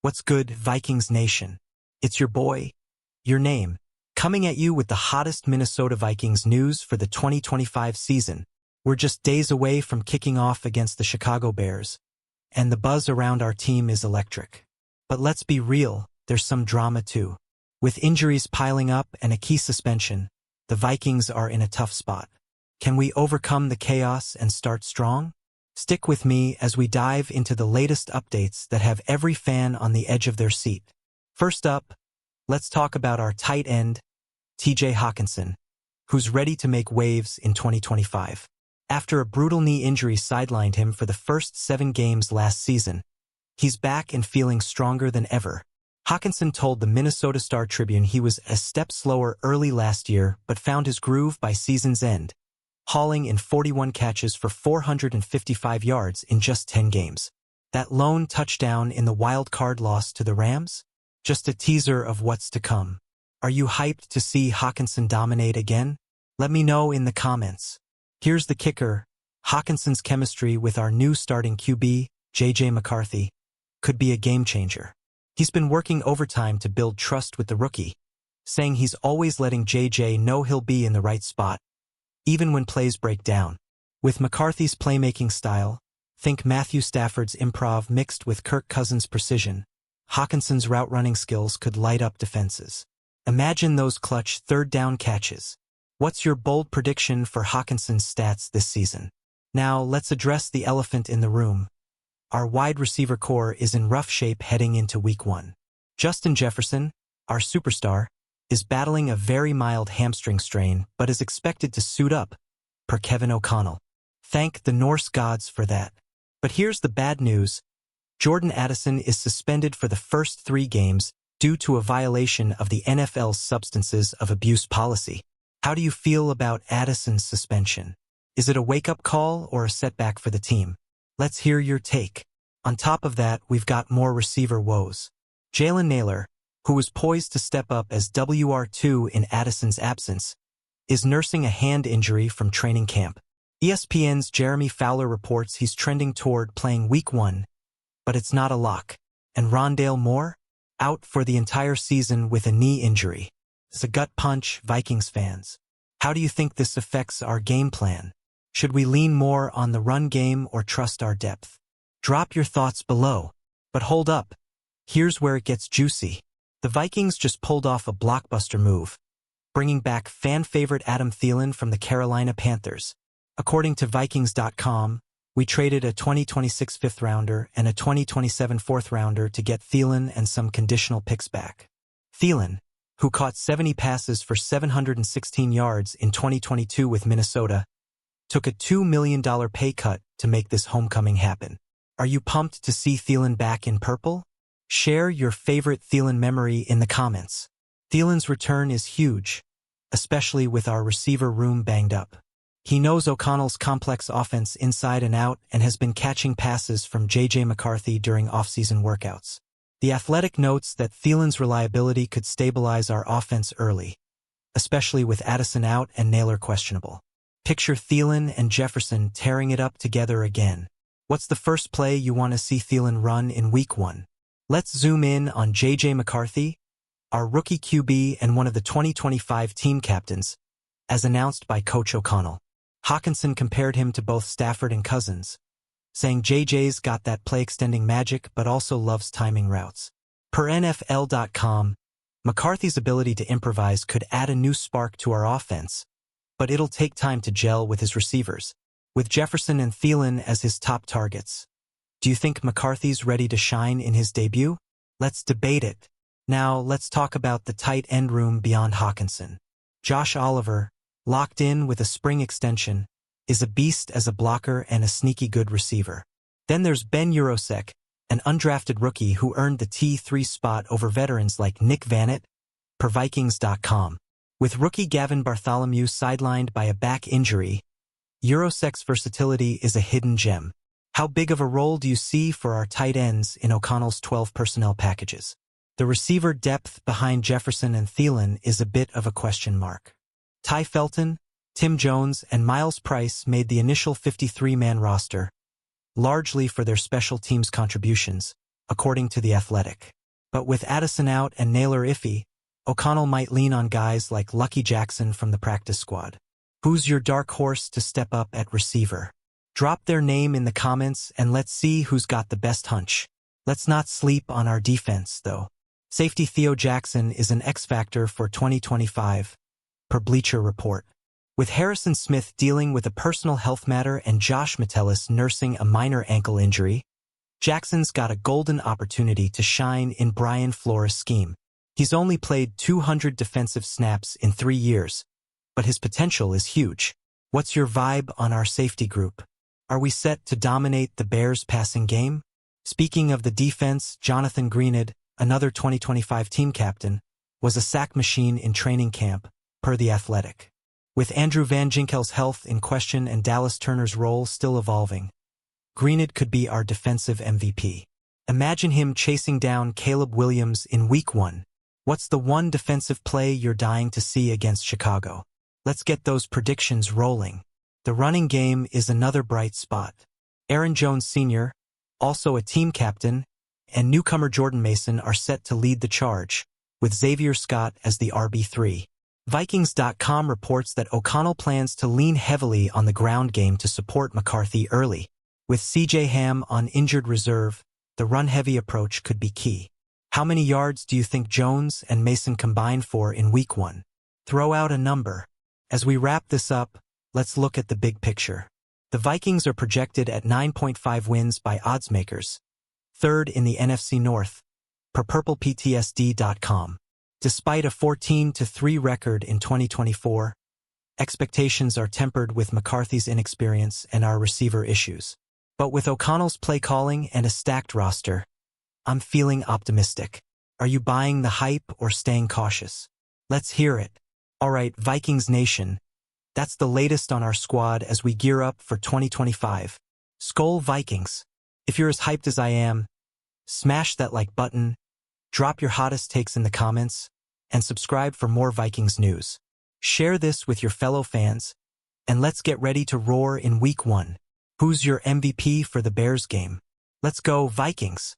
What's good, Vikings Nation? It's your boy, your name, coming at you with the hottest Minnesota Vikings news for the 2025 season. We're just days away from kicking off against the Chicago Bears, and the buzz around our team is electric. But let's be real, there's some drama too. With injuries piling up and a key suspension, the Vikings are in a tough spot. Can we overcome the chaos and start strong? Stick with me as we dive into the latest updates that have every fan on the edge of their seat. First up, let's talk about our tight end, TJ Hockenson, who's ready to make waves in 2025. After a brutal knee injury sidelined him for the first 7 games last season, he's back and feeling stronger than ever. Hockenson told the Minnesota Star-Tribune he was a step slower early last year but found his groove by season's end, hauling in 41 catches for 455 yards in just 10 games. That lone touchdown in the wild card loss to the Rams? Just a teaser of what's to come. Are you hyped to see Hockenson dominate again? Let me know in the comments. Here's the kicker. Hockenson's chemistry with our new starting QB, J.J. McCarthy, could be a game-changer. He's been working overtime to build trust with the rookie, saying he's always letting J.J. know he'll be in the right spot, even when plays break down. With McCarthy's playmaking style, think Matthew Stafford's improv mixed with Kirk Cousins' precision, Hockenson's route-running skills could light up defenses. Imagine those clutch third-down catches. What's your bold prediction for Hockenson's stats this season? Now, let's address the elephant in the room. Our wide receiver core is in rough shape heading into Week 1. Justin Jefferson, our superstar, is battling a very mild hamstring strain but is expected to suit up, per Kevin O'Connell. Thank the Norse gods for that. But here's the bad news. Jordan Addison is suspended for the first 3 games due to a violation of the NFL's substances of abuse policy. How do you feel about Addison's suspension? Is it a wake-up call or a setback for the team? Let's hear your take. On top of that, we've got more receiver woes. Jalen Nailor, who was poised to step up as WR2 in Addison's absence, is nursing a hand injury from training camp. ESPN's Jeremy Fowler reports he's trending toward playing Week 1, but it's not a lock. And Rondale Moore? Out for the entire season with a knee injury. It's a gut punch, Vikings fans. How do you think this affects our game plan? Should we lean more on the run game or trust our depth? Drop your thoughts below. But hold up. Here's where it gets juicy. The Vikings just pulled off a blockbuster move, bringing back fan-favorite Adam Thielen from the Carolina Panthers. According to Vikings.com, we traded a 2026 fifth-rounder and a 2027 fourth-rounder to get Thielen and some conditional picks back. Thielen, who caught 70 passes for 716 yards in 2022 with Minnesota, took a $2 million pay cut to make this homecoming happen. Are you pumped to see Thielen back in purple? Share your favorite Thielen memory in the comments. Thielen's return is huge, especially with our receiver room banged up. He knows O'Connell's complex offense inside and out and has been catching passes from J.J. McCarthy during off-season workouts. The Athletic notes that Thielen's reliability could stabilize our offense early, especially with Addison out and Nailor questionable. Picture Thielen and Jefferson tearing it up together again. What's the first play you want to see Thielen run in Week 1? Let's zoom in on J.J. McCarthy, our rookie QB and one of the 2025 team captains, as announced by Coach O'Connell. Hockenson compared him to both Stafford and Cousins, saying J.J.'s got that play-extending magic but also loves timing routes. Per NFL.com, McCarthy's ability to improvise could add a new spark to our offense, but it'll take time to gel with his receivers, with Jefferson and Thielen as his top targets. Do you think McCarthy's ready to shine in his debut? Let's debate it. Now, let's talk about the tight end room beyond Hockenson. Josh Oliver, locked in with a spring extension, is a beast as a blocker and a sneaky good receiver. Then there's Ben Urosek, an undrafted rookie who earned the T3 spot over veterans like Nick Vannett, per Vikings.com. With rookie Gavin Bartholomew sidelined by a back injury, Urosek's versatility is a hidden gem. How big of a role do you see for our tight ends in O'Connell's 12 personnel packages? The receiver depth behind Jefferson and Thielen is a bit of a question mark. Ty Felton, Tim Jones, and Miles Price made the initial 53-man roster, largely for their special teams contributions, according to The Athletic. But with Addison out and Naylor iffy, O'Connell might lean on guys like Lucky Jackson from the practice squad. Who's your dark horse to step up at receiver? Drop their name in the comments and let's see who's got the best hunch. Let's not sleep on our defense, though. Safety Theo Jackson is an X-factor for 2025, per Bleacher Report. With Harrison Smith dealing with a personal health matter and Josh Metellus nursing a minor ankle injury, Jackson's got a golden opportunity to shine in Brian Flores' scheme. He's only played 200 defensive snaps in 3 years, but his potential is huge. What's your vibe on our safety group? Are we set to dominate the Bears' passing game? Speaking of the defense, Jonathan Greenid, another 2025 team captain, was a sack machine in training camp, per The Athletic. With Andrew Van Ginkel's health in question and Dallas Turner's role still evolving, Greenid could be our defensive MVP. Imagine him chasing down Caleb Williams in Week 1. What's the one defensive play you're dying to see against Chicago? Let's get those predictions rolling. The running game is another bright spot. Aaron Jones Sr., also a team captain, and newcomer Jordan Mason are set to lead the charge, with Xavier Scott as the RB3. Vikings.com reports that O'Connell plans to lean heavily on the ground game to support McCarthy early. With C.J. Ham on injured reserve, the run-heavy approach could be key. How many yards do you think Jones and Mason combine for in Week 1? Throw out a number. As we wrap this up, let's look at the big picture. The Vikings are projected at 9.5 wins by oddsmakers, third in the NFC North, per PurplePTSD.com. Despite a 14-3 record in 2024, expectations are tempered with McCarthy's inexperience and our receiver issues. But with O'Connell's play calling and a stacked roster, I'm feeling optimistic. Are you buying the hype or staying cautious? Let's hear it. All right, Vikings Nation. That's the latest on our squad as we gear up for 2025. Skol Vikings. If you're as hyped as I am, smash that like button, drop your hottest takes in the comments, and subscribe for more Vikings news. Share this with your fellow fans, and let's get ready to roar in Week 1. Who's your MVP for the Bears game? Let's go, Vikings!